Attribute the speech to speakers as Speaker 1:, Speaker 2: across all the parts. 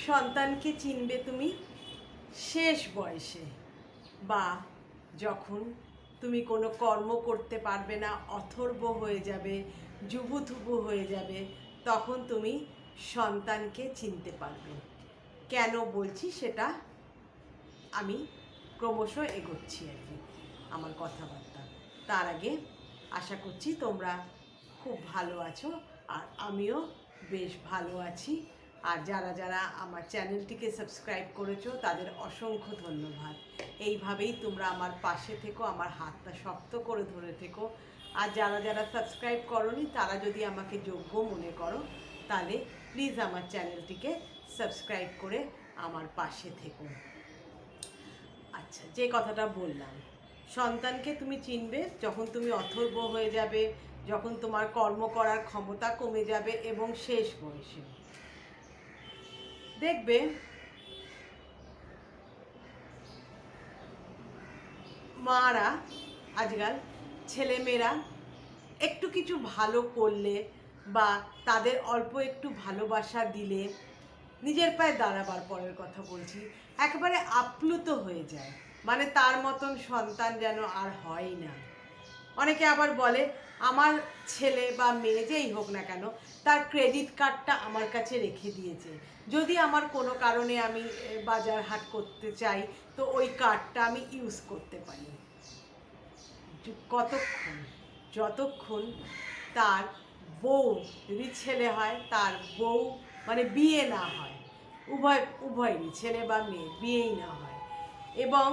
Speaker 1: সন্তানকে চিনবে তুমি শেষ বয়সে, বা যখন তুমি কোনো কর্ম করতে পারবে না, অথর্ব হয়ে যাবে, যুবুথুবু হয়ে যাবে, তখন তুমি সন্তানকে চিনতে পারবে। কেন বলছি সেটা আমি ক্রমশ এগোচ্ছি আর কি আমার কথাবার্তা। তার আগে আশা করছি তোমরা খুব ভালো আছো, আর আমিও বেশ ভালো আছি। আর যারা যারা আমার চ্যানেলটিকে সাবস্ক্রাইব করেছো তাদের অসংখ্য ধন্যবাদ। এইভাবেই তোমরা আমার পাশে থেকো, আমার হাতটা শক্ত করে ধরে থেকো। আর যারা যারা সাবস্ক্রাইব করোনি তারা যদি আমাকে যোগ্য মনে করো তাহলে প্লিজ আমার চ্যানেলটিকে সাবস্ক্রাইব করে আমার পাশে থেকো। আচ্ছা, যে কথাটা বললাম, সন্তানকে তুমি চিনবে যখন তুমি অথর্ব হয়ে যাবে, যখন তোমার কর্ম করার ক্ষমতা কমে যাবে এবং শেষ বয়সে। দেখবে মারা আজকাল ছেলেমেয়েরা একটু কিছু ভালো করলে বা তাদের অল্প একটু ভালোবাসা দিলে, নিজের পায়ে দাঁড়াবার পরের কথা বলছি, একেবারে আপ্লুত হয়ে যায়, মানে তার মতন সন্তান যেন আর হয় না। অনেকে আবার বলে আমার ছেলে বা মেয়ে যেই হোক না কেন তার ক্রেডিট কার্ডটা আমার কাছে রেখে দিয়েছে, যদি আমার কোনো কারণে আমি বাজার হাট করতে চাই তো ওই কার্ডটা আমি ইউজ করতে পারি। কতক্ষণ? যতক্ষণ তার বউ, যদি ছেলে হয় তার বউ মানে বিয়ে না হয়, উভয়েরই ছেলে বা মেয়ে বিয়েই না হয়, এবং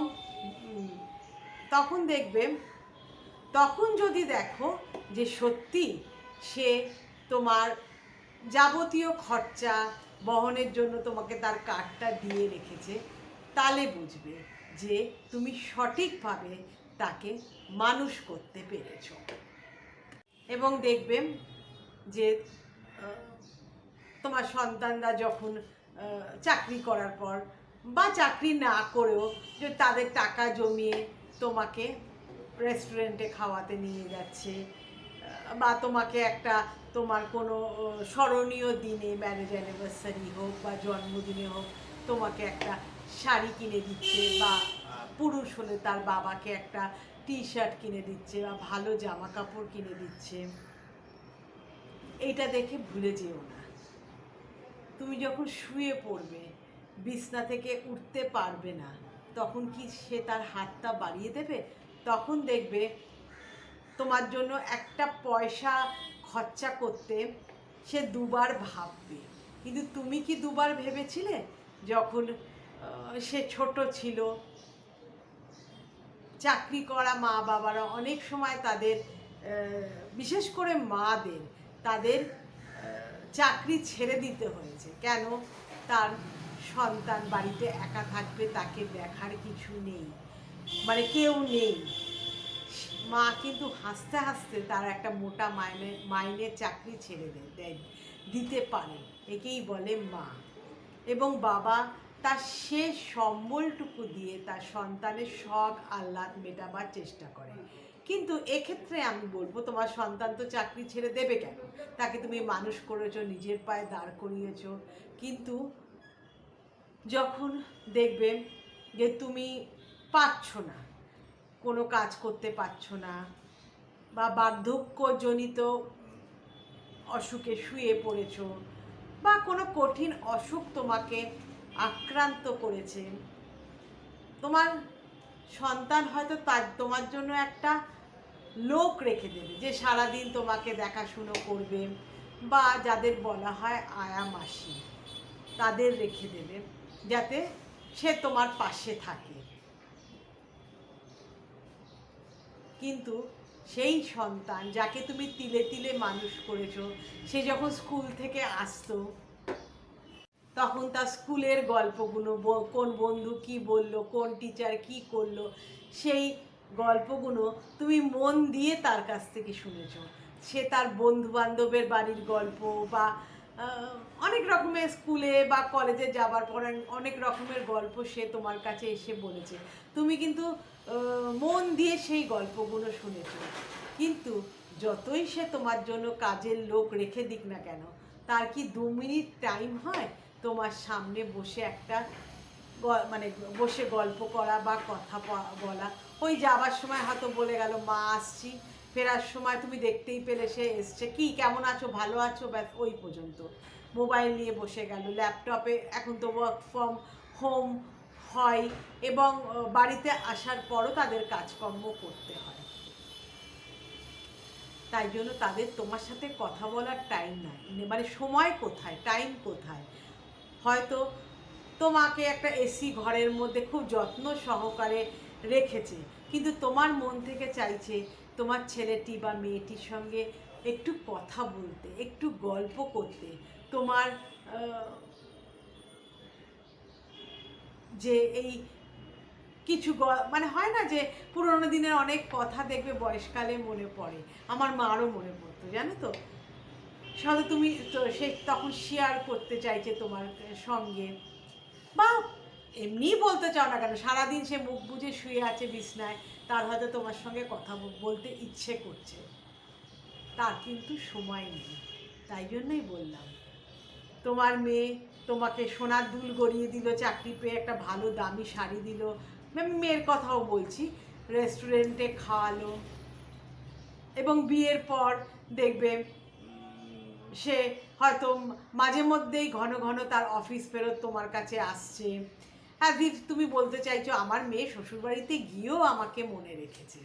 Speaker 1: তখন দেখবে, তখন যদি দেখো যে সত্যি সে তোমার যাবতীয় খরচা বহনের জন্য তোমাকে তার কার্ডটা দিয়ে রেখেছে, তাহলে বুঝবে যে তুমি সঠিকভাবে তাকে মানুষ করতে পেরেছ। এবং দেখবে যে তোমার সন্তানরা যখন চাকরি করার পর বা চাকরি না করেও যে তাদের টাকা জমিয়ে তোমাকে রেস্টুরেন্টে খাওয়াতে নিয়ে যাচ্ছে, বা তোমাকে একটা তোমার কোনো স্মরণীয় দিনে, ম্যারেজ অ্যানিভার্সারি হোক বা জন্মদিনে হোক, তোমাকে একটা শাড়ি কিনে দিচ্ছে, বা পুরুষ হলে তার বাবাকে একটা টি শার্ট কিনে দিচ্ছে বা ভালো জামা কাপড় কিনে দিচ্ছে, এইটা দেখে ভুলে যেও না। তুমি যখন শুয়ে পড়বে, বিছনা থেকে উঠতে পারবে না, তখন কি সে তার হাতটা বাড়িয়ে দেবে? তখন দেখবে তোমার জন্য একটা পয়সা খরচা করতে সে দুবার ভাববে। কিন্তু তুমি কি দুবার ভেবেছিলে যখন সে ছোট ছিল? চাকরি করা মা বাবারা অনেক সময় তাদের, বিশেষ করে মাদের, তাদের চাকরি ছেড়ে দিতে হয়েছে। কেন? তার সন্তান বাড়িতে একা থাকবে, তাকে দেখার কিছু নেই, মানে কেউ নেই। মা কিন্তু হাসতে হাসতে তার একটা মোটা মাইনের চাকরি ছেড়ে দিতে পারে, একেই বলে মা। এবং বাবা তার শেষ সম্বলটুকু দিয়ে তার সন্তানের শখ আহ্লাদ মেটাবার চেষ্টা করে। কিন্তু এক্ষেত্রে আমি বলবো, তোমার সন্তান তো চাকরি ছেড়ে দেবে কেন? তাকে তুমি মানুষ করেছো, নিজের পায়ে দাঁড় করিয়েছো, কিন্তু যখন দেখবে যে তুমি পারছো না, কোনো কাজ করতে পারছো না, বা বার্ধক্যজনিত অসুখে শুয়ে পড়েছো, বা কোনো কঠিন অসুখ তোমাকে আক্রান্ত করেছে, তোমার সন্তান হয়তো তোমার জন্য একটা লোক রেখে দেবে যে সারাদিন তোমাকে দেখাশুনো করবে, বা যাদের বলা হয় আয়া মাসি, তাদের রেখে দেবে যাতে সে তোমার পাশে থাকে। কিন্তু সেই সন্তান যাকে তুমি তিলে তিলে মানুষ করেছো, সে যখন স্কুল থেকে আসতো তখন তার স্কুলের গল্পগুলো, কোন বন্ধু কি বলল, কোন টিচার কি করলো, সেই গল্পগুলো তুমি মন দিয়ে তার কাছ থেকে শুনেছো। সে তার বন্ধু বান্ধবের বাড়ির গল্প, বা অনেক রকমের স্কুলে বা কলেজে যাবার পর অনেক রকমের গল্প সে তোমার কাছে এসে বলেছে। তুমি কিন্তু মন দিয়ে সেই গল্পগুলো শুনেছো। কিন্তু যতই সে তোমার জন্য কাজের লোক রেখে দিক না কেন, তার কি 2 মিনিট টাইম হয় তোমার সামনে বসে একটা মানে বসে গল্প করা বা কথা বলা। ওই যাবার সময় হয়তো বলে গেল মা আসছি, ফেরার সময় তুমি দেখতেই পেলে সে এসছে, কি কেমন আছো, ভালো আছো, ব্যাস ওই পর্যন্ত। মোবাইল নিয়ে বসে গেল, ল্যাপটপে এখন তো ওয়ার্ক ফ্রম হোম হয় এবং বাড়িতে আসার পরও তাদের কাজকর্ম করতে হয়। তাই জন্য তাদের তোমার সাথে কথা বলার টাইম নাই, মানে সময় কোথায়, টাইম কোথায়। হয়তো তোমাকে একটা এসি ঘরের মধ্যে খুব যত্ন সহকারে রেখেছে, কিন্তু তোমার মন থেকে চাইছে তোমার ছেলেটি বা মেয়েটির সঙ্গে একটু কথা বলতে, একটু গল্প করতে। তোমার যে এই কিছু মানে হয় না যে পুরোনো দিনের অনেক কথা দেখবে বয়সকালে মনে পড়ে। আমার মারও মনে পড়তো, জানো তো। সাথে তুমি তো সে তখন শেয়ার করতে চাইছে তোমার সঙ্গে, বা এমনিই বলতে চাও না কেন, সারাদিন সে মুখ বুজে শুয়ে আছে বিছনায়, তার হয়তো তোমার সঙ্গে কথা বলতে ইচ্ছে করছে, তার কিন্তু সময় নেই। তাই জন্যই বললাম, তোমার মেয়ে তোমাকে সোনার দুল গড়িয়ে দিল, চাকরি পেয়ে একটা ভালো দামি শাড়ি দিল, আমি মেয়ের কথাও বলছি, রেস্টুরেন্টে খাওয়ালো, এবং বিয়ের পর দেখবে সে হয়তো মাঝে মধ্যেই ঘন ঘন তার অফিস ফেরত তোমার কাছে আসছে। হ্যাঁ, তুমি বলতে চাইছো আমার মেয়ে শ্বশুরবাড়িতে গিয়েও আমাকে মনে রেখেছে।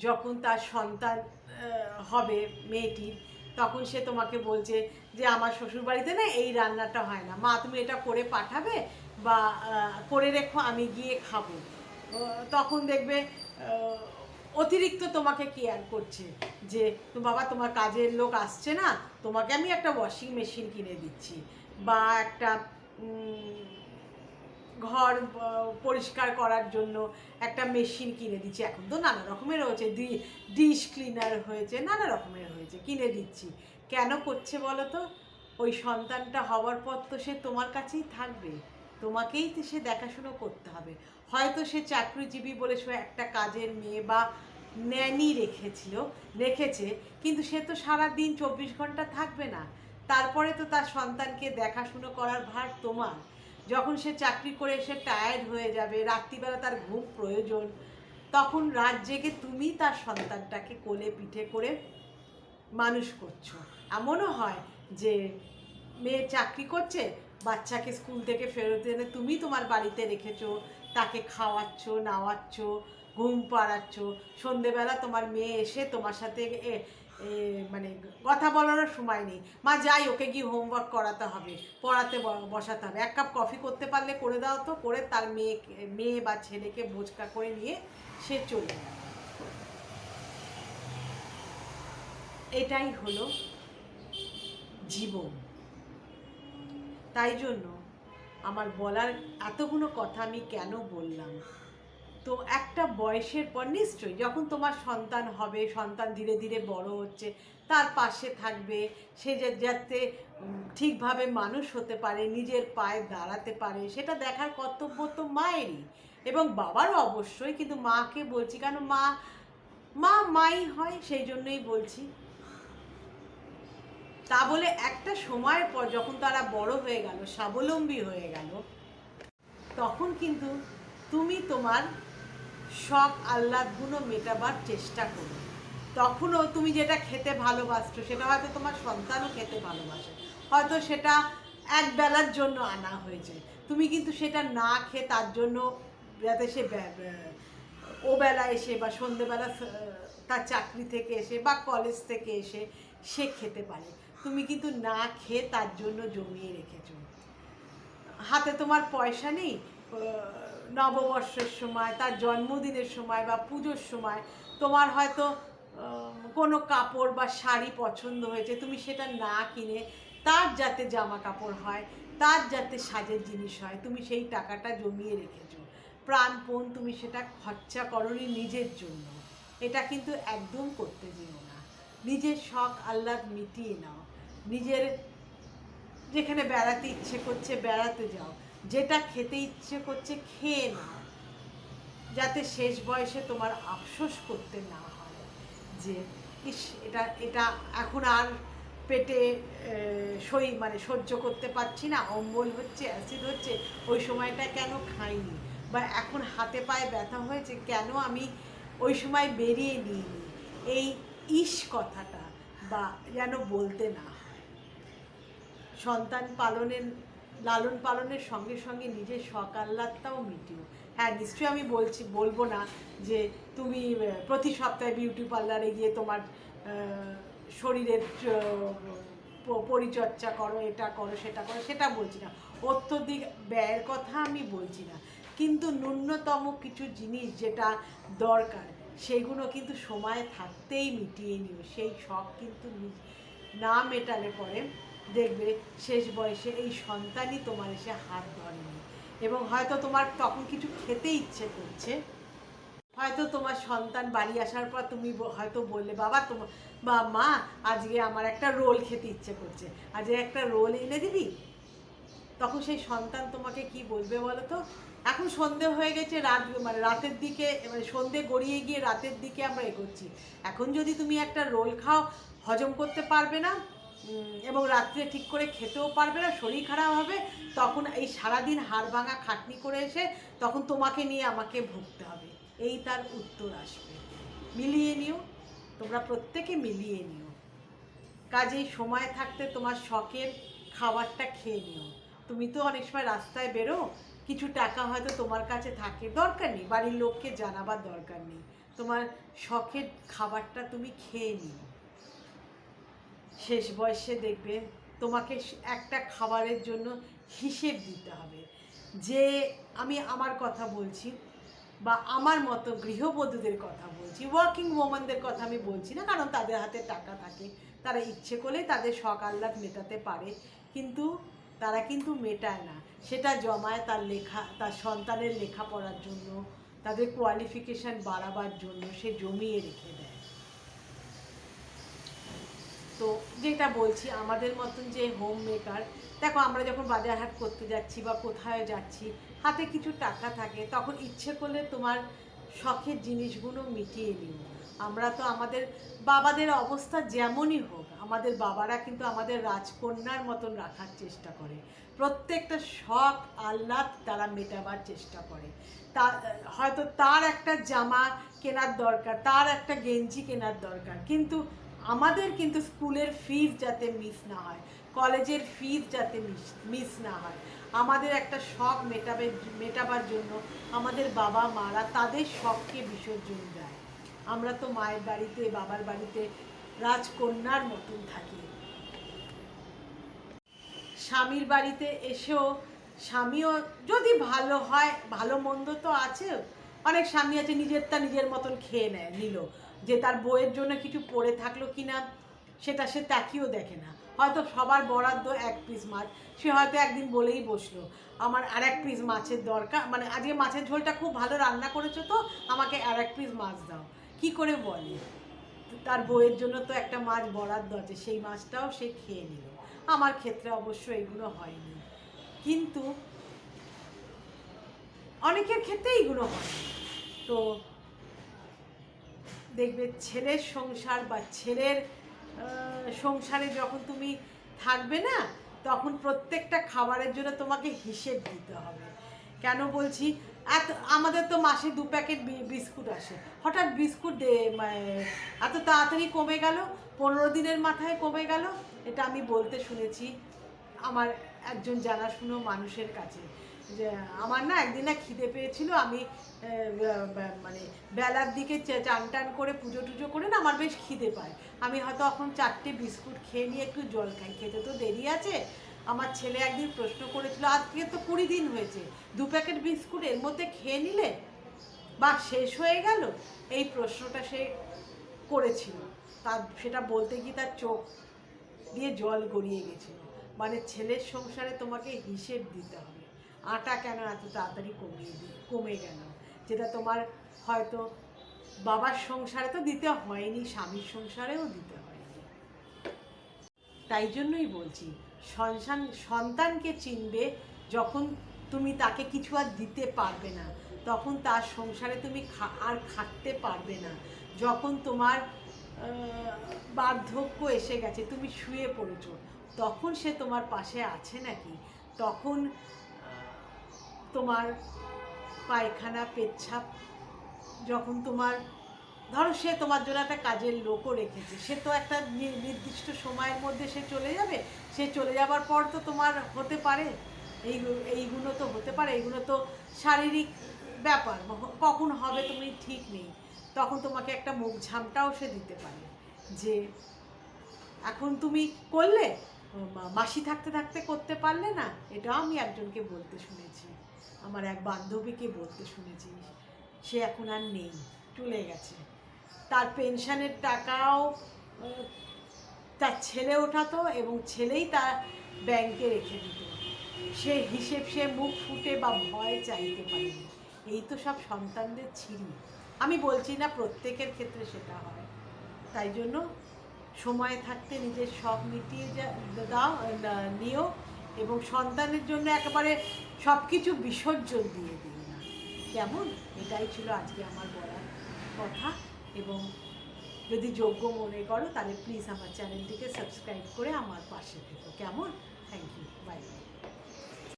Speaker 1: যখন তার সন্তান হবে মেয়েটির, তখন সে তোমাকে বলছে যে আমার শ্বশুরবাড়িতে না এই রান্নাটা হয় না, মা তুমি এটা করে পাঠাবে বা করে রেখো, আমি গিয়ে খাবো। তখন দেখবে অতিরিক্ত তোমাকে কেয়ার করছে যে বাবা তোমার কাজের লোক আসছে না, তোমাকে আমি একটা ওয়াশিং মেশিন কিনে দিচ্ছি, বা একটা ঘর পরিষ্কার করার জন্য একটা মেশিন কিনে দিচ্ছি। এখন তো নানা রকমের হয়েছে, ডিশ ক্লিনার হয়েছে, নানা রকমের হয়েছে, কিনে দিচ্ছি। কেন করছে বলো তো? ওই সন্তানটা হওয়ার পর তো সে তোমার কাছেই থাকবে, তোমাকেই তো সে দেখাশুনো করতে হবে। হয়তো সে চাকরিজীবী বলে সে একটা কাজের মেয়ে বা ন্যানি রেখেছে, কিন্তু সে তো সারাদিন 24 ঘন্টা থাকবে না। তারপরে তো তার সন্তানকে দেখাশুনো করার ভার তোমার। যখন সে চাকরি করে এসে টায়ার্ড হয়ে যাবে, রাত্রিবেলা তার ঘুম প্রয়োজন, তখন রাত জেগে তুমি তার সন্তানটাকে কোলে পিঠে করে মানুষ করছো। এমনও হয় যে মেয়ে চাকরি করছে, বাচ্চাকে স্কুল থেকে ফেরত এনে তুমি তোমার বাড়িতে রেখেছো, তাকে খাওয়াচ্ছ, নাওয়াচ্ছ, ঘুম পাড়াচ্ছ। সন্ধেবেলা তোমার মেয়ে এসে তোমার সাথে মানে কথা বলারও সময় নেই, মা যাই ওকে গিয়ে হোমওয়ার্ক করাতে হবে, পড়াতে বসাতে হবে, এক কাপ কফি করতে পারলে করে দাও তো, করে তার মেয়ে বা ছেলেকে বোঝকা করে নিয়ে সে চলে যায়। এটাই হলো জীবন। তাই জন্য আমার বলার এতগুলো কথা আমি কেন বললাম, তো একটা বয়সের পর নিশ্চয়ই যখন তোমার সন্তান হবে, সন্তান ধীরে ধীরে বড় হচ্ছে, তার পাশে থাকবে, সে যাতে ঠিকভাবে মানুষ হতে পারে, নিজের পায়ে দাঁড়াতে পারে, সেটা দেখার কর্তব্য তো মায়েরই এবং বাবারও অবশ্যই। কিন্তু মাকে বলছি কেন, মাই হয়, সেই জন্যই বলছি। তা বলে একটা সময়ের পর যখন তারা বড় হয়ে গেল, স্বাবলম্বী হয়ে গেল, তখন কিন্তু তুমি তোমার শখ আহ্লাদগুলো মেটাবার চেষ্টা করো। তখনও তুমি যেটা খেতে ভালোবাসছো সেটা হয়তো তোমার সন্তানও খেতে ভালোবাসে, হয়তো সেটা এক বেলার জন্য আনা হয়েছে, তুমি কিন্তু সেটা না খেয়ে তার জন্য যাতে সে ও বেলা এসে বা সন্ধেবেলা তার চাকরি থেকে এসে বা কলেজ থেকে এসে সে খেতে পারে, তুমি কিন্তু না খেয়ে তার জন্য জমিয়ে রেখেছো। হাতে তোমার পয়সা নেই, নববর্ষের সময়, তার জন্মদিনের সময় বা পুজোর সময় তোমার হয়তো কোনো কাপড় বা শাড়ি পছন্দ হয়েছে, তুমি সেটা না কিনে তার যাতে জামা কাপড় হয়, তার যাতে সাজের জিনিস হয়, তুমি সেই টাকাটা জমিয়ে রেখেছো, প্রাণপণ তুমি সেটা খরচা করোনি নিজের জন্য। এটা কিন্তু একদম করতে যেও না। নিজের শখ আহ্লাদ মিটিয়ে নাও, নিজের যেখানে বেড়াতে ইচ্ছে করছে বেড়াতে যাও, যেটা খেতে ইচ্ছে করছে খেয়ে নাও, যাতে শেষ বয়সে তোমার আফসোস করতে না হয় যে ইস এটা এটা এখন আর পেটে মানে সহ্য করতে পারছি না, অম্বল হচ্ছে, অ্যাসিড হচ্ছে, ওই সময়টা কেন খাইনি, বা এখন হাতে পায়ে ব্যথা হয়েছে কেন আমি ওই সময় বেরিয়ে নিইনি, এই কথাটা বা যেন বলতে না হয়। সন্তান লালন পালনের সঙ্গে সঙ্গে নিজের শখ আহ্লাদটাও মিটিও। হ্যাঁ, নিশ্চয়ই আমি বলবো না যে তুমি প্রতি সপ্তাহে বিউটি পার্লারে গিয়ে তোমার শরীরের পরিচর্যা করো, এটা করো সেটা করো, সেটা বলছি না, অত্যধিক ব্যয়ের কথা আমি বলছি না, কিন্তু ন্যূনতম কিছু জিনিস যেটা দরকার সেইগুলো কিন্তু সময় থাকতেই মিটিয়ে নিও। সেই শখ কিন্তু না মেটালে পরে দেখবে শেষ বয়সে এই সন্তানই তোমার এসে হাত ধরেনি, এবং হয়তো তোমার তখন কিছু খেতে ইচ্ছে করছে, হয়তো তোমার সন্তান বাড়ি আসার পর তুমি হয়তো বললে বাবা বা মা আজকে আমার একটা রোল খেতে ইচ্ছে করছে, আজকে একটা রোল এনে দিবি। তখন সেই সন্তান তোমাকে কি বলবে বলো তো? এখন সন্ধে হয়ে গেছে, রাতের দিকে, মানে সন্ধে গড়িয়ে গিয়ে রাতের দিকে আমরা এগোচ্ছি, এখন যদি তুমি একটা রোল খাও হজম করতে পারবে না, এবং রাত্রে ঠিক করে খেতেও পারবে না, শরীর খারাপ হবে, তখন এই সারাদিন হাড় ভাঙা খাটনি করে এসে তখন তোমাকে নিয়ে আমাকে ভুগতে হবে, এই তার উত্তর আসবে। মিলিয়ে নিও, তোমরা প্রত্যেকে মিলিয়ে নিও। কাজেই সময় থাকতে তোমার শখের খাবারটা খেয়ে নিও। তুমি তো অনেক সময় রাস্তায় বেরো, কিছু টাকা হয়তো তোমার কাছে থাকে, দরকার নেই বাড়ির লোককে জানাবার দরকার নেই, তোমার শখের খাবারটা তুমি খেয়ে নিও। শেষ বয়সে দেখবে তোমাকে একটা খাবারের জন্য হিসেব দিতে হবে, যে আমি আমার কথা বলছি বা আমার মতো গৃহবধূদের কথা বলছি, ওয়ার্কিং ওম্যানদের কথা আমি বলছি না, কারণ তাদের হাতে টাকা থাকে, তারা ইচ্ছে করলে তাদের শখ আহ্লাদ মেটাতে পারে, কিন্তু তারা কিন্তু মেটায় না, সেটা জমায় তার সন্তানের লেখাপড়ার জন্য, তাদের কোয়ালিফিকেশান বাড়াবার জন্য সে জমিয়ে রেখে দেয়। তো যেটা বলছি, আমাদের মতন যে হোম মেকার, দেখো আমরা যখন বাজার হাট করতে যাচ্ছি বা কোথায় যাচ্ছি, হাতে কিছু টাকা থাকে, তখন ইচ্ছে করলে তোমার শখের জিনিসগুলো মিটিয়ে নিও। আমরা তো আমাদের বাবাদের অবস্থা যেমনই হোক, আমাদের বাবারা কিন্তু আমাদের রাজকন্যার মতন রাখার চেষ্টা করে, প্রত্যেকটা শখ আহ্লাদ তারা মেটাবার চেষ্টা করে। হয়তো তার একটা জামা কেনার দরকার, তার একটা গেঞ্জি কেনার দরকার, কিন্তু আমাদের কিন্তু স্কুলের ফিস যাতে মিস না হয়, কলেজের ফিস যাতে মিস না হয়, আমাদের একটা শখ মেটাবার জন্য আমাদের বাবা মারা তাদের শখকে বিসর্জন দেয়। আমরা তো মায়ের বাড়িতে বাবার বাড়িতে রাজকন্যার মতন থাকি, স্বামীর বাড়িতে এসেও স্বামীও যদি ভালো হয়, ভালো মন্দ তো আছে, অনেক স্বামী আছে নিজেরটা নিজের মতন খেয়ে নিল, যে তার বউয়ের জন্য কিছু পড়ে থাকলো কি না সেটা সে তাকিয়েও দেখে না, হয়তো সবার বরাদ্দ এক পিস মাছ, সে হয়তো একদিন বলেই বসলো আমার আর এক পিস মাছের দরকার, মানে আজকে মাছের ঝোলটা খুব ভালো রান্না করেছো তো আমাকে আর এক পিস মাছ দাও, কি করে বলে? তার বউয়ের জন্য তো একটা মাছ বরাদ্দ আছে, সেই মাছটাও সে খেয়ে নিল। আমার ক্ষেত্রে অবশ্য এগুলো হয়নি, কিন্তু অনেকের ক্ষেত্রে এইগুলো হয়। তো দেখবে ছেলের সংসার বা ছেলের সংসারে যখন তুমি থাকবে না, তখন প্রত্যেকটা খাবারের জন্য তোমাকে হিসেব দিতে হবে। কেন বলছি, আমাদের তো মাসে 2 প্যাকেট বিস্কুট আসে, হঠাৎ বিস্কুট এত তাড়াতাড়ি কমে গেল, 15 দিনের মাথায় কমে গেল, এটা আমি বলতে শুনেছি আমার একজন জানাশুনো মানুষের কাছে, যে আমার না একদিন না খিদে পেয়েছিল, আমি মানে বেলার দিকে চান টান করে পুজো টুজো করে না আমার বেশ খিদে পায়, আমি হয়তো এখন 4টে বিস্কুট খেয়ে নিয়ে একটু জল খাই, খেতে তো দেরি আছে। আমার ছেলে একদিন প্রশ্ন করেছিল, আজকে তো 20 দিন হয়েছে, 2 প্যাকেট বিস্কুট এর মধ্যে খেয়ে নিলে বা শেষ হয়ে গেল, এই প্রশ্নটা সে করেছিল, সেটা বলতে গিয়ে তার চোখ দিয়ে জল গড়িয়ে গেছিল। মানে ছেলের সংসারে তোমাকে হিসেব দিতে হবে, আটা কেন এত তাড়াতাড়ি কমে গেল, যেটা তোমার হয়তো বাবার সংসারে তো দিতে হয়নি, স্বামীর সংসারেও দিতে হয়নি। তাই জন্যই বলছি, সন্তানকে চিনবে যখন তুমি তাকে কিছু আর দিতে পারবে না, তখন তার সংসারে তুমি আর খাটতে পারবে না, যখন তোমার বার্ধক্য এসে গেছে, তুমি শুয়ে পড়েছো, তখন সে তোমার পাশে আছে নাকি? তখন তোমার পায়খানা পেচ্ছাপ যখন তোমার, ধরো সে তোমার জন্য একটা কাজের লোকও রেখেছে, সে তো একটা নির্দিষ্ট সময়ের মধ্যে সে চলে যাবে, সে চলে যাবার পর তো তোমার হতে পারে এইগুলো তো হতে পারে, এইগুলো তো শারীরিক ব্যাপার, কখন হবে তুমি ঠিক নেই, তখন তোমাকে একটা মুখ ঝামটাও সে দিতে পারে যে এখন তুমি করলে, মাসি থাকতে থাকতে করতে পারলে না। এটাও আমি একজনকে বলতে শুনেছি, আমার এক বান্ধবীকে বলতে শুনেছি, সে এখন আর নেই, চলে গেছে। তার পেনশনের টাকাও তার ছেলে ওঠাতো এবং ছেলেই তার ব্যাংকে রেখে দিত, সে হিসেব সে মুখ ফুটে বা ভয় চাইতে পারেনি। এই তো সব সন্তানদের ছিরি। আমি বলছি না প্রত্যেকের ক্ষেত্রে সেটা হয়, তাই জন্য সময় থাকতে নিজের শখ মিটিয়ে নিও এবং সন্তানের জন্য একেবারে সব কিছু বিসর্জন দিয়ে দিও না, কেমন? এটাই ছিল আজকে আমার বলার কথা। এবং যদি যোগ্য মনে করো তাহলে প্লিজ আমার চ্যানেলটিকে সাবস্ক্রাইব করে আমার পাশে থেকো, কেমন? Thank you, bye by.